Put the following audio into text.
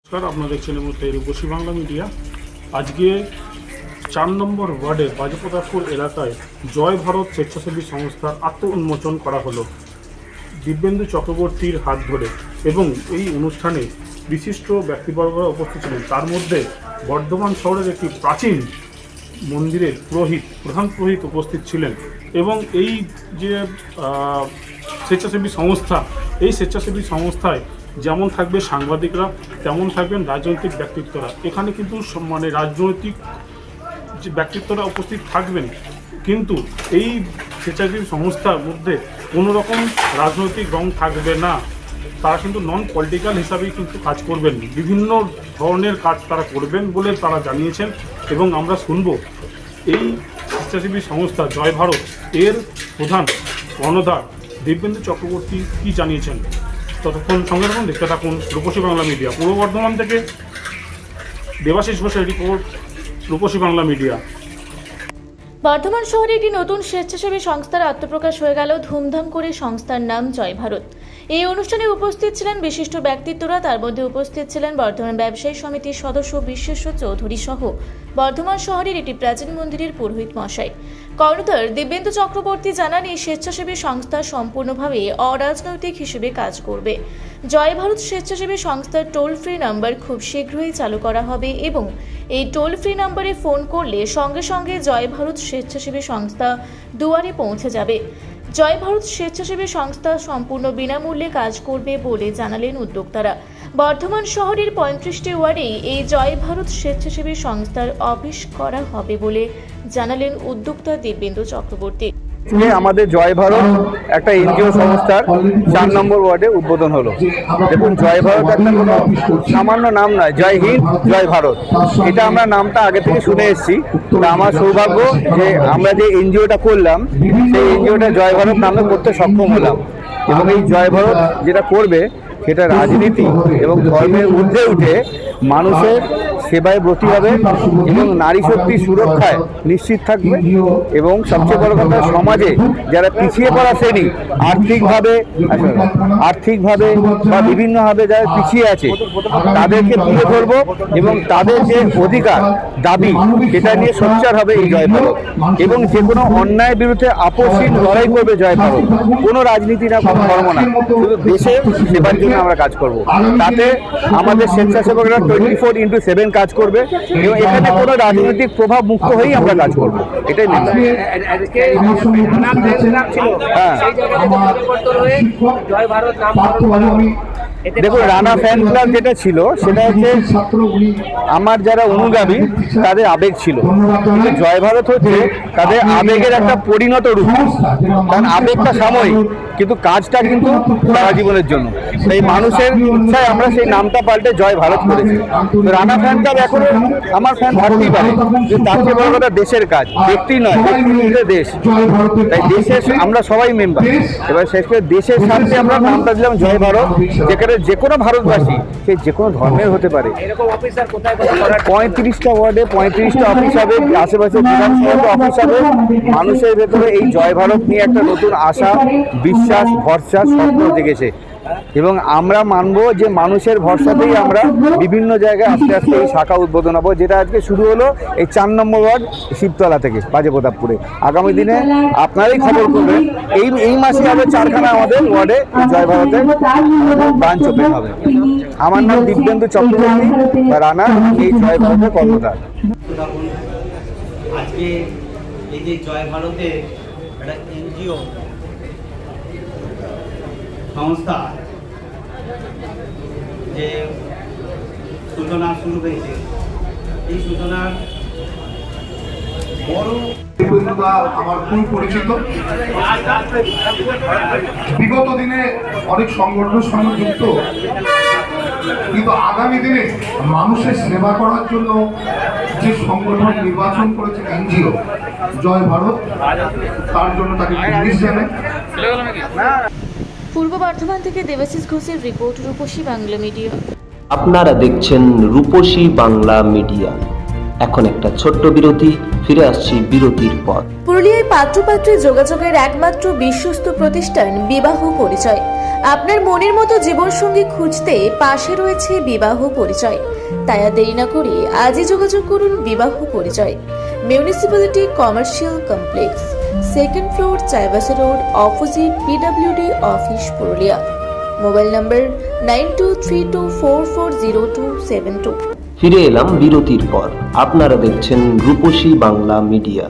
নমস্কার, আপনারা দেখছেন এই মুহূর্তে রূপসী বাংলা মিডিয়া। আজকে 4 নম্বর ওয়ার্ডের বাজেপ্রতাপপুর এলাকায় জয় ভারত স্বেচ্ছাসেবী সংস্থার আত্মউন্মোচন করা হলো দিব্যেন্দু চক্রবর্তীর হাত ধরে, এবং এই অনুষ্ঠানে বিশিষ্ট ব্যক্তিবর্গরা উপস্থিত ছিলেন। তার মধ্যে বর্ধমান শহরের একটি প্রাচীন মন্দিরের প্রধান পুরোহিত উপস্থিত ছিলেন। এবং এই যে স্বেচ্ছাসেবী সংস্থা, এই স্বেচ্ছাসেবী সংস্থায় যেমন থাকবে সাংবাদিকরা, তেমন থাকবেন রাজনৈতিক ব্যক্তিত্বরা। এখানে কিন্তু রাজনৈতিক যে ব্যক্তিত্বরা উপস্থিত থাকবেন, কিন্তু এই স্বেচ্ছাসেবী সংস্থার মধ্যে কোনো রকম রাজনৈতিক রং থাকবে না। তারা কিন্তু নন পলিটিক্যাল হিসাবেই কিন্তু কাজ করবেন, বিভিন্ন ধরনের কাজ তারা করবেন বলে তারা জানিয়েছেন। এবং আমরা শুনব এই স্বেচ্ছাসেবী সংস্থা জয় ভারত এর প্রধান কর্ণধার দিব্যেন্দু চক্রবর্তী কী জানিয়েছেন। ততক্ষণ সঙ্গে থাকুন, দেখতে থাকুন রূপসী বাংলা মিডিয়া। পূর্ব বর্ধমান থেকে দেবাশিস ঘোষের রিপোর্ট, রূপসী বাংলা মিডিয়া। বর্ধমান শহরে একটি নতুন স্বেচ্ছাসেবী সংস্থার আত্মপ্রকাশ হয়ে গেল ধুমধাম করে। সংস্থার নাম জয় ভারত। এই অনুষ্ঠানে উপস্থিত ছিলেন বিশিষ্ট ব্যক্তিত্বরা। তার মধ্যে উপস্থিত ছিলেন বর্ধমান ব্যবসায়ী সমিতির সদস্য বিশ্বেশ্বর চৌধুরী সহ বর্ধমান শহরের একটি প্রাচীন মন্দিরের পুরোহিত মশাই। কর্ণধার দিব্যেন্দু চক্রবর্তী জানান, এই স্বেচ্ছাসেবী সংস্থা সম্পূর্ণভাবে অরাজনৈতিক হিসেবে কাজ করবে। জয় ভারত স্বেচ্ছাসেবী সংস্থার টোল ফ্রি নাম্বার খুব শীঘ্রই চালু করা হবে, এবং এই টোল ফ্রি নাম্বারে ফোন করলে সঙ্গে সঙ্গে জয় ভারত স্বেচ্ছাসেবী সংস্থা দুয়ারে পৌঁছে যাবে। জয় ভারত স্বেচ্ছাসেবী সংস্থা সম্পূর্ণ বিনামূল্যে কাজ করবে বলে জানালেন উদ্যোক্তারা। বর্ধমান শহরের 35টি ওয়ার্ডেই এই জয় ভারত স্বেচ্ছাসেবী সংস্থার অফিস করা হবে বলে জানালেন উদ্যোক্তা দিব্যেন্দু চক্রবর্তী। আমাদের জয় ভারত একটা এনজিও সংস্থার 4 নম্বর ওয়ার্ডে উদ্বোধন হলো। দেখুন, জয় ভারত একটা কোনো সামান্য নাম নয়, জয় হিন্দ জয় ভারত, এটা আমরা নামটা আগে থেকে শুনে এসেছি। তা আমার সৌভাগ্য যে আমরা যে এনজিওটা করলাম, সেই এনজিওটা জয় ভারত নামে করতে সক্ষম হলাম। এবং এই জয় ভারত যেটা করবে সেটা রাজনীতি এবং ধর্মের ঊর্ধ্বে উঠে মানুষের সেবায় ব্রতী হবে এবং নারী শক্তির সুরক্ষায় নিশ্চিত থাকবে। এবং সবচেয়ে বড় কথা, সমাজে যারা পিছিয়ে পড়া শ্রেণী, আর্থিকভাবে বা বিভিন্নভাবে যারা পিছিয়ে আছে, তাদেরকে তুলে ধরবো এবং তাদের যে অধিকার দাবি সেটা নিয়ে সোচ্চার হবে এই জয় ভারত। এবং যে কোনো অন্যায়ের বিরুদ্ধে আপোষহীন লড়াই করবে জয় ভারত। কোনো রাজনীতি না, কোনো ধর্ম না, শুধু দেশের সেবার জন্য আমরা কাজ করব। তাতে আমাদের স্বেচ্ছাসেবকরা 24x7 কাজ করবে এবং এখানে কোনো রাজনৈতিক প্রভাব মুক্ত হয়েই আমরা কাজ করব, এটাই মেন। দেখুন, রানা ফ্যান ক্লাব যেটা ছিল সেটা হচ্ছে আমার যারা অনুগামী তাদের আবেগ ছিল, কিন্তু জয় ভারত হচ্ছে তাদের আবেগের একটা পরিণত রূপ। কারণ আবেগটা সাময়িক, কিন্তু কাজটা কিন্তু সারা জীবনের জন্য। তাই মানুষের ইচ্ছায় আমরা সেই নামটা পাল্টে জয় ভারত করেছি। তো রানা ফ্যান ক্লাব এখন আমার ফ্যান থাকতেই পারে, কিন্তু তার চেয়ে বড় কথা দেশের কাজ, ব্যক্তি নয়, দেশ। তাই দেশের আমরা সবাই মেম্বার। এবার শেষ করে দেশের স্বার্থে আমরা নামটা দিলাম জয় ভারত, যেখানে যে কোনো ভারতবাসী সে যে কোনো ধর্মের হতে পারে। 35টা ওয়ার্ডে 35টা অফিস হবে, আশেপাশে বিধানসভা অফিস হবে। মানুষের ভেতরে এই জয় ভারত নিয়ে একটা নতুন আশা, বিশ্বাস, ভরসা, স্বপ্ন জেগেছে। এবং আমরা মানবো যে মানুষের ভরসাতেই আমরা বিভিন্ন জায়গায় আস্তে আস্তে এই শাখা উদ্বোধন হবো, যেটা আজকে শুরু হলো এই 4 নম্বর ওয়ার্ড শিবতলা থেকে বাজেপ্রতাপপুরে। আগামী দিনে আপনারাই খবর করবেন, এই মাসে হবে 4খানা আমাদের ওয়ার্ডে জয় ভারতের ব্রাঞ্চ ওপেন হবে। আমার নাম দিব্যেন্দু চক্রবর্তী বা রানা, এই জয় ভারতের কর্মধার। আজকে এই যে জয় ভারতের একটা এনজিও সংস্থা যে সূচনা শুরু হয়েছে, এই সূচনার বড় আমার খুব পরিচিত। বিগত দিনে অনেক সংগঠনের সঙ্গে যুক্ত, কিন্তু আগামী দিনে মানুষের সেবা করার জন্য যে সংগঠন নির্বাচন করেছে এনজিও জয় ভারত, তার জন্য তাকে পুলিশ জানায়। পূর্ব বর্ধমান থেকে দেবাশিস ঘোষের রিপোর্ট, রূপসী বাংলা মিডিয়া। আপনারা দেখছেন রূপসী বাংলা মিডিয়া। এখন একটা ছোট্ট বিরতি, ফিরে আসছি বিরতির পর। পুরুলিয়ায় পাত্রপাত্রী যোগাযোগের একমাত্র বিশ্বস্ত প্রতিষ্ঠান বিবাহ পরিচয়। আপনার মনের মতো জীবনসঙ্গী খুঁজতে পাশে রয়েছে বিবাহ পরিচয়। তাই আর দেরি না করে আজই যোগাযোগ করুন বিবাহ পরিচয়। Municipality commercial complex, second floor, Chaibasa road, opposite PWD office, Purulia. Mobile নম্বর 9232440272। ফিরে এলাম বিরতির পর। আপনারা দেখছেন রূপসী বাংলা মিডিয়া।